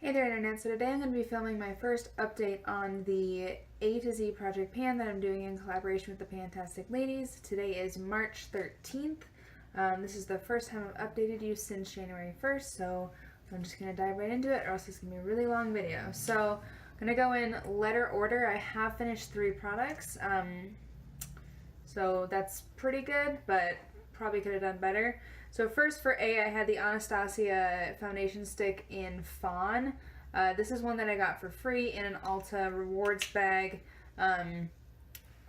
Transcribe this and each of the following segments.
Hey there Internet, so today I'm going to be filming my first update on the A to Z project pan that I'm doing in collaboration with the Pantastic Ladies. Today is March 13th. This is the first time I've updated you since January 1st, so I'm just going to dive right into it or else it's going to be a really long video. So I'm going to go in letter order. I have finished 3 products, so that's pretty good, but probably could have done better. So first for A, I had the Anastasia foundation stick in Fawn. This is one that I got for free in an Ulta rewards bag. I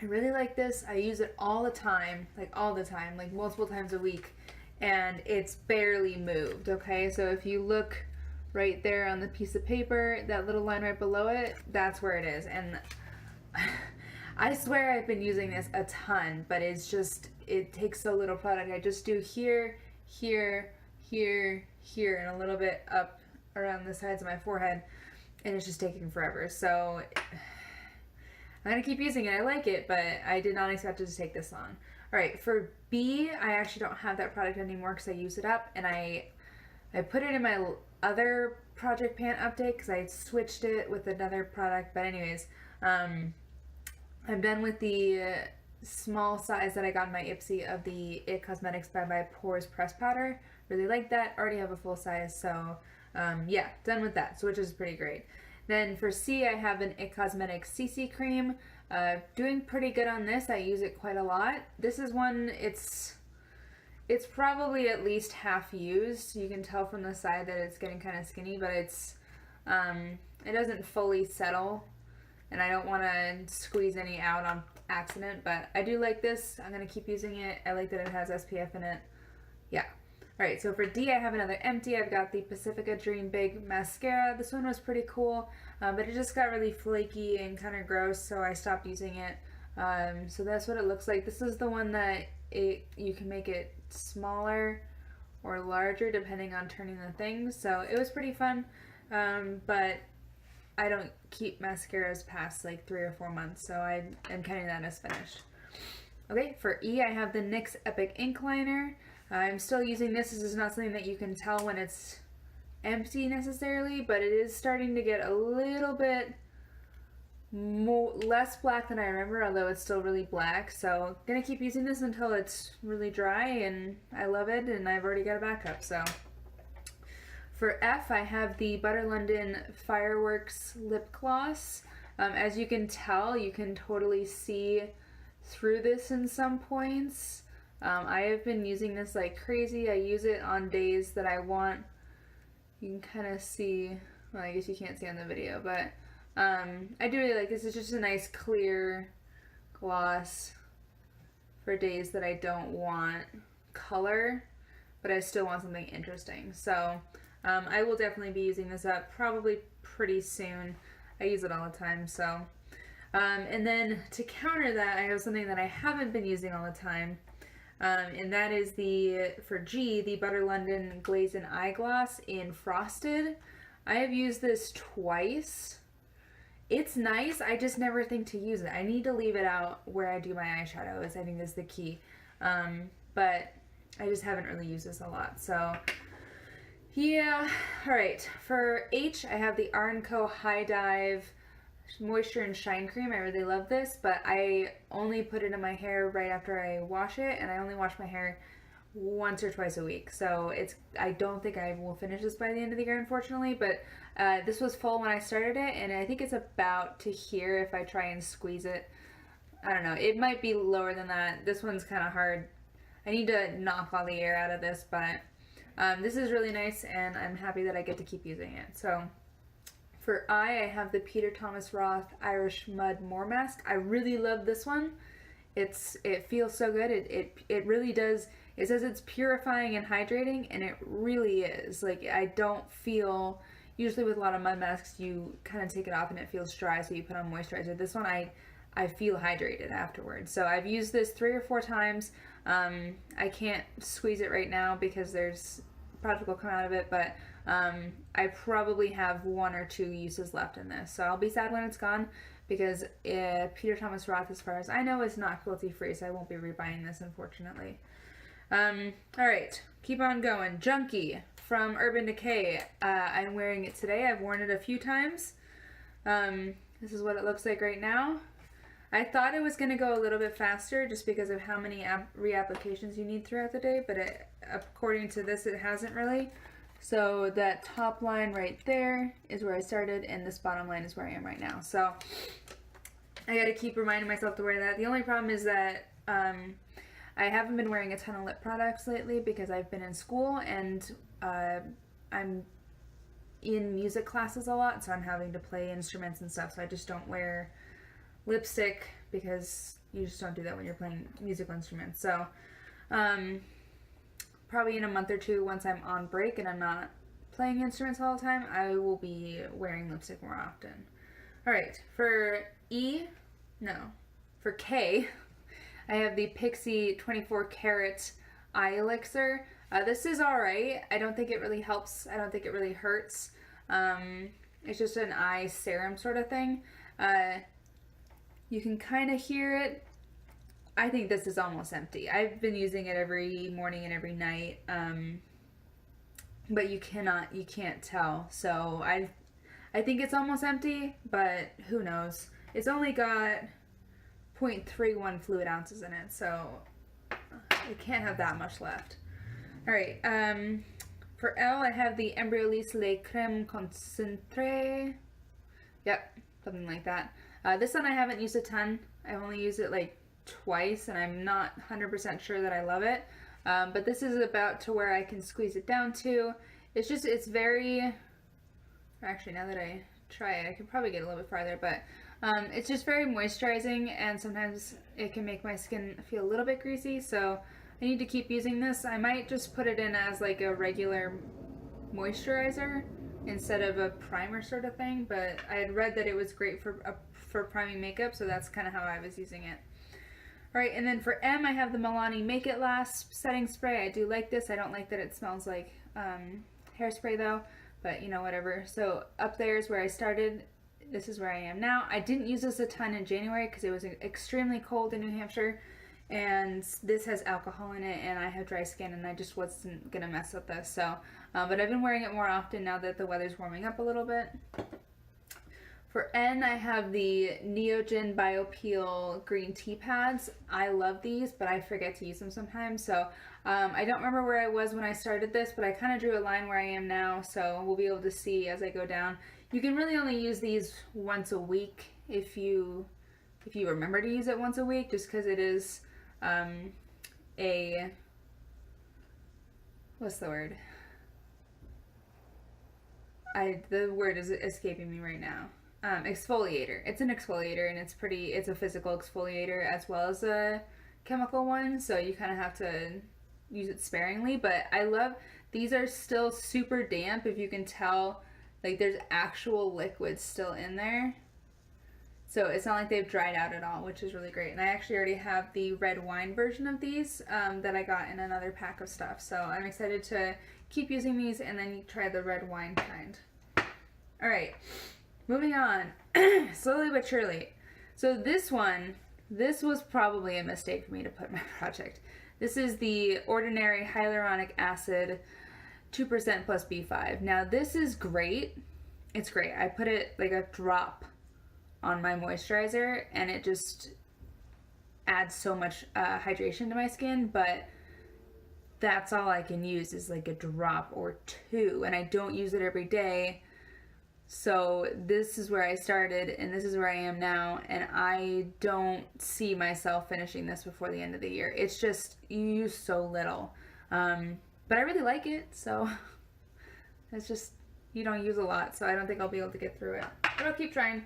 really like this. I use it all the time, like multiple times a week, and it's barely moved, okay? So if you look right there on the piece of paper, that little line right below it, that's where it is. And I swear I've been using this a ton, but it's just, it takes so little product. I just do here, here, here, here, and a little bit up around the sides of my forehead, and it's just taking forever. So I'm gonna keep using it. I like it, but I did not expect it to take this long. All right, for B, I actually don't have that product anymore because I used it up, and I put it in my other project pan update because I switched it with another product. But anyways, I'm done with the small size that I got in my Ipsy of the It Cosmetics by Pores press powder. Really like that. Already have a full size, so yeah, done with that, so which is pretty great. Then for C, I have an It Cosmetics CC cream. Doing pretty good on this. I use it quite a lot. This is one, it's probably at least half used. You can tell from the side that it's getting kind of skinny, but it's it doesn't fully settle, and I don't want to squeeze any out on accident, but I do like this. I'm going to keep using it. I like that it has SPF in it. Yeah. Alright, so for D, I have another empty. I've got the Pacifica Dream Big Mascara. This one was pretty cool, but it just got really flaky and kind of gross, so I stopped using it. So that's what it looks like. This is the one that you can make it smaller or larger depending on turning the things, so it was pretty fun, but I don't keep mascaras past like 3 or 4 months, so I'm counting that as finished. Okay, for E, I have the NYX Epic Ink Liner. I'm still using this. This is not something that you can tell when it's empty necessarily, but it is starting to get a little bit less black than I remember, although it's still really black. So I'm gonna keep using this until it's really dry, and I love it, and I've already got a backup, so. For F, I have the Butter London Fireworks Lip Gloss. As you can tell, you can totally see through this in some points. I have been using this like crazy. I use it on days that I want. You can kind of see, well, I guess you can't see on the video, but I do really like this. It's just a nice clear gloss for days that I don't want color, but I still want something interesting. So I will definitely be using this up probably pretty soon. I use it all the time, so. And then to counter that, I have something that I haven't been using all the time, and that is for G, the Butter London Glaze and Eye Gloss in Frosted. I have used this twice. It's nice, I just never think to use it. I need to leave it out where I do my eyeshadows, I think is the key. But I just haven't really used this a lot, so. Yeah, alright, for H, I have the R & Co High Dive Moisture and Shine Cream. I really love this, but I only put it in my hair right after I wash it, and I only wash my hair once or twice a week, so I don't think I will finish this by the end of the year, unfortunately, but this was full when I started it, and I think it's about to here if I try and squeeze it. I don't know, it might be lower than that. This one's kind of hard. I need to knock all the air out of this, but this is really nice, and I'm happy that I get to keep using it. So for I have the Peter Thomas Roth Irish Mud More Mask. I really love this one. It feels so good. It really does. It says it's purifying and hydrating, and it really is. Like, I don't feel, usually with a lot of mud masks, you kind of take it off and it feels dry, so you put on moisturizer. This one, I feel hydrated afterwards. So I've used this 3 or 4 times. I can't squeeze it right now because there's product will come out of it, but I probably have 1 or 2 uses left in this. So I'll be sad when it's gone because Peter Thomas Roth, as far as I know, is not cruelty free, so I won't be rebuying this, unfortunately. Alright, keep on going. Junkie. from Urban Decay. I'm wearing it today. I've worn it a few times. This is what it looks like right now. I thought it was going to go a little bit faster just because of how many reapplications you need throughout the day, but according to this, it hasn't really. So that top line right there is where I started, and this bottom line is where I am right now. So I got to keep reminding myself to wear that. The only problem is that I haven't been wearing a ton of lip products lately because I've been in school and I'm in music classes a lot, so I'm having to play instruments and stuff, so I just don't wear lipstick because you just don't do that when you're playing musical instruments. So probably in a month or two, once I'm on break and I'm not playing instruments all the time, I will be wearing lipstick more often. Alright, for K, I have the Pixie 24 Karat Eye Elixir. This is alright. I don't think it really helps. I don't think it really hurts. It's just an eye serum sort of thing. You can kind of hear it. I think this is almost empty. I've been using it every morning and every night, but you can't tell. So I think it's almost empty, but who knows? It's only got 0.31 fluid ounces in it, so it can't have that much left. Alright, for L, I have the Embryolisse Le Crème Concentré. Yep, something like that. This one I haven't used a ton. I only used it like twice, and I'm not 100% sure that I love it. But this is about to where I can squeeze it down to. It's very... Actually, now that I try it, I could probably get a little bit farther, but it's just very moisturizing, and sometimes it can make my skin feel a little bit greasy, so I need to keep using this. I might just put it in as like a regular moisturizer instead of a primer sort of thing, but I had read that it was great for priming makeup, so that's kind of how I was using it. Alright, and then for M, I have the Milani Make It Last setting spray. I do like this. I don't like that it smells like hairspray though, but you know, whatever. So up there is where I started. This is where I am now. I didn't use this a ton in January because it was extremely cold in New Hampshire, and this has alcohol in it, and I have dry skin, and I just wasn't gonna mess with this. So, but I've been wearing it more often now that the weather's warming up a little bit. For N, I have the Neogen BioPeel green tea pads. I love these, but I forget to use them sometimes. So I don't remember where I was when I started this, but I kind of drew a line where I am now, so we'll be able to see as I go down. You can really only use these once a week if you remember to use it once a week, just because it is what's the word? The word is escaping me right now. Exfoliator. It's an exfoliator, and it's a physical exfoliator as well as a chemical one, so you kind of have to use it sparingly, but I love, these are still super damp, if you can tell, like there's actual liquid still in there, so it's not like they've dried out at all, which is really great. And I actually already have the red wine version of these that I got in another pack of stuff, so I'm excited to keep using these and then try the red wine kind. Alright, moving on, slowly but surely. So this was probably a mistake for me to put in my project. This is the Ordinary Hyaluronic Acid 2% plus B5. Now this is great. It's great. I put it like a drop on my moisturizer, and it just adds so much hydration to my skin, but that's all I can use is like a drop or two, and I don't use it every day. So this is where I started, and this is where I am now, and I don't see myself finishing this before the end of the year. It's just, you use so little. But I really like it, so it's just, you don't use a lot, so I don't think I'll be able to get through it. But I'll keep trying.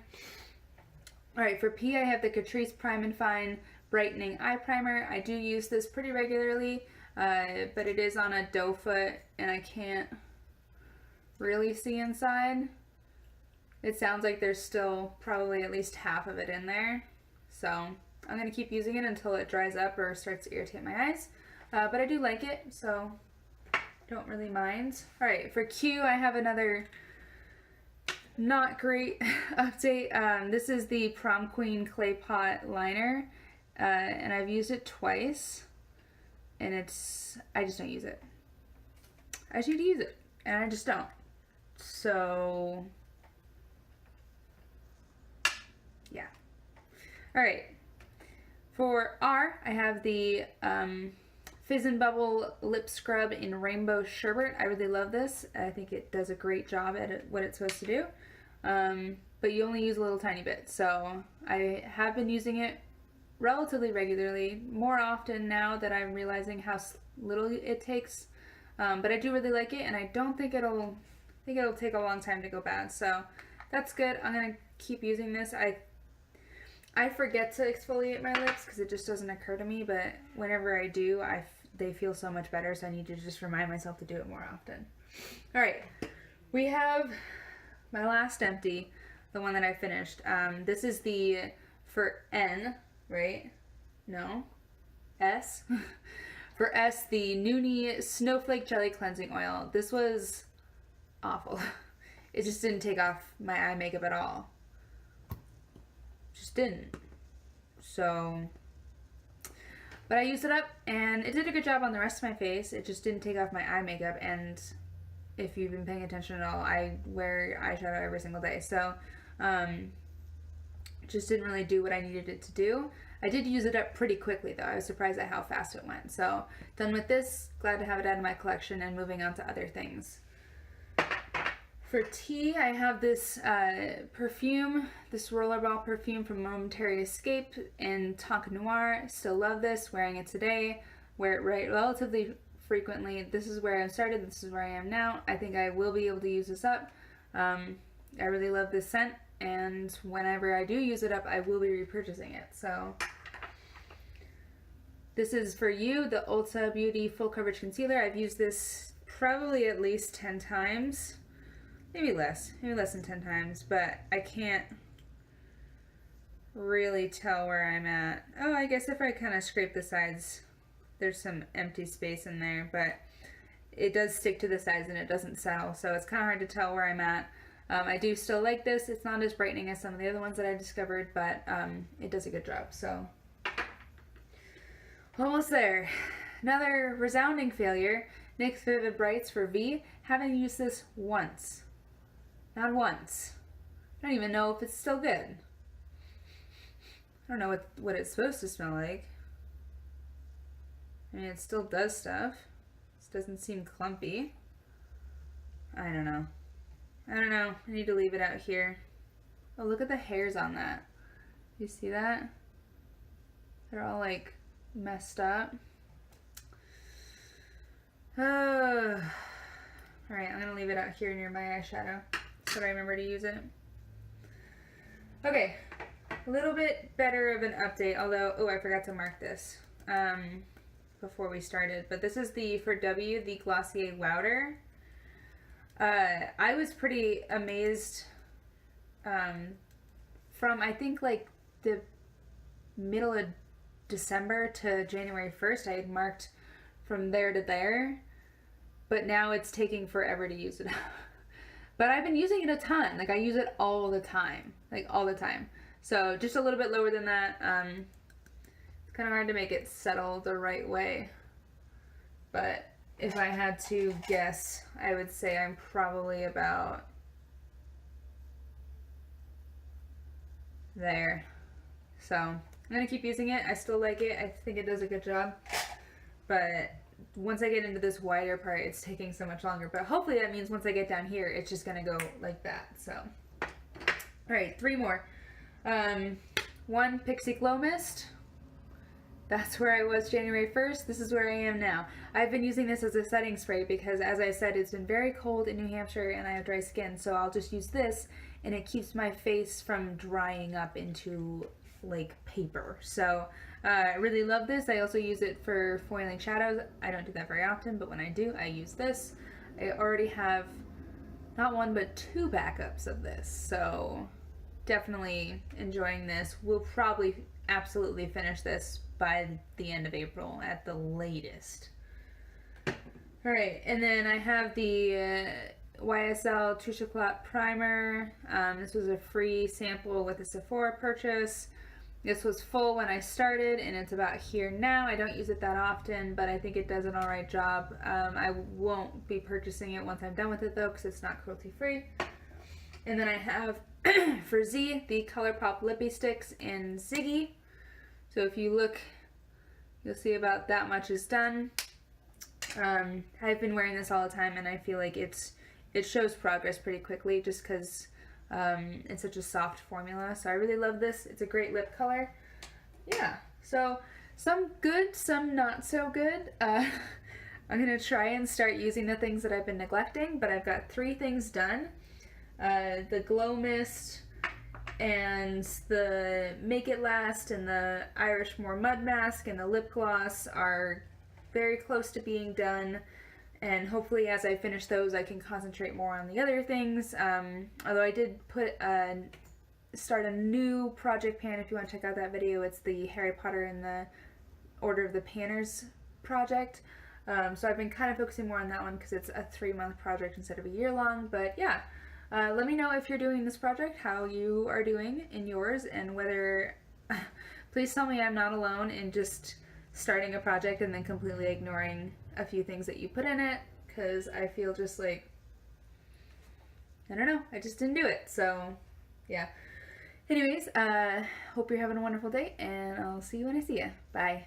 Alright, for P, I have the Catrice Prime and Fine Brightening Eye Primer. I do use this pretty regularly, but it is on a doe foot, and I can't really see inside. It sounds like there's still probably at least half of it in there. So I'm going to keep using it until it dries up or starts to irritate my eyes. But I do like it, so don't really mind. Alright, for Q, I have another not great update. This is the Prom Queen Clay Pot Liner. And I've used it twice. And I just don't use it. I just need to use it. and I just don't. So, yeah. All right. For R, I have the Fizz and Bubble Lip Scrub in Rainbow Sherbet. I really love this. I think it does a great job at what it's supposed to do. But you only use a little tiny bit. So I have been using it relatively regularly, more often now that I'm realizing how little it takes. But I do really like it, and I don't think it'll take a long time to go bad. So that's good. I'm gonna keep using this. I forget to exfoliate my lips because it just doesn't occur to me, but whenever I do, they feel so much better, so I need to just remind myself to do it more often. All right, we have my last empty, the one that I finished. This is the, for N, right? No? S? For S, the Noonie Snowflake Jelly Cleansing Oil. This was awful. It just didn't take off my eye makeup at all. Just didn't. So, but I used it up and it did a good job on the rest of my face. It just didn't take off my eye makeup, and if you've been paying attention at all, I wear eyeshadow every single day. So, just didn't really do what I needed it to do. I did use it up pretty quickly though. I was surprised at how fast it went. So, done with this. Glad to have it out of my collection and moving on to other things. For T, I have this perfume, this rollerball perfume from Momentary Escape in Tonka Noir. Still love this, wearing it today, wear it relatively frequently. This is where I started, this is where I am now. I think I will be able to use this up. I really love this scent, and whenever I do use it up, I will be repurchasing it. So, this is for you, the Ulta Beauty Full Coverage Concealer. I've used this probably at least 10 times. Maybe less than 10 times, but I can't really tell where I'm at. Oh, I guess if I kind of scrape the sides, there's some empty space in there, but it does stick to the sides and it doesn't settle, so it's kind of hard to tell where I'm at. I do still like this. It's not as brightening as some of the other ones that I discovered, but it does a good job, so. Almost there. Another resounding failure. NYX Vivid Brights for V. Haven't used this once. Not once. I don't even know if it's still good. I don't know what it's supposed to smell like. I mean, it still does stuff. This doesn't seem clumpy. I don't know. I need to leave it out here. Oh, look at the hairs on that. You see that? They're all like messed up. Alright, I'm gonna leave it out here near my eyeshadow so I remember to use it. Okay, a little bit better of an update, although, oh, I forgot to mark this before we started, but this is the, for W, the Glossier Wowder. I was pretty amazed from, I think, like the middle of December to January 1st, I had marked from there to there, but now it's taking forever to use it up. But I've been using it a ton. Like, I use it all the time. Like, all the time. So, just a little bit lower than that. It's kind of hard to make it settle the right way. But if I had to guess, I would say I'm probably about there. So, I'm going to keep using it. I still like it. I think it does a good job. But once I get into this wider part, it's taking so much longer. But hopefully that means once I get down here, it's just going to go like that. So, all right, 3 more. 1, Pixie Glow Mist. That's where I was January 1st. This is where I am now. I've been using this as a setting spray because, as I said, it's been very cold in New Hampshire and I have dry skin. So I'll just use this and it keeps my face from drying up into like paper. So I really love this. I also use it for foiling shadows. I don't do that very often, but when I do, I use this. I already have not 1 but 2 backups of this. So definitely enjoying this. We'll probably absolutely finish this by the end of April at the latest. All right, and then I have the YSL Touche Éclat Primer. This was a free sample with a Sephora purchase. This was full when I started, and it's about here now. I don't use it that often, but I think it does an alright job. I won't be purchasing it once I'm done with it, though, because it's not cruelty-free. And then I have, for Z, the ColourPop Lippy Sticks in Ziggy. So if you look, you'll see about that much is done. I've been wearing this all the time, and I feel like it shows progress pretty quickly, just because it's such a soft formula. So I really love this. It's a great lip color. Yeah, so some good, some not so good. I'm going to try and start using the things that I've been neglecting, but I've got 3 things done. The Glow Mist and the Make It Last and the Irish Moor Mud Mask and the lip gloss are very close to being done. And hopefully as I finish those, I can concentrate more on the other things. Although I did start a new project pan if you want to check out that video. It's the Harry Potter and the Order of the Panners project. So I've been kind of focusing more on that one because it's a 3-month project instead of a year-long. But yeah, let me know if you're doing this project, how you are doing in yours, and whether... Please tell me I'm not alone in just starting a project and then completely ignoring a few things that you put in it, because I feel just like, I don't know, I just didn't do it. So yeah, anyways, hope you're having a wonderful day, and I'll see you when I see you. Bye.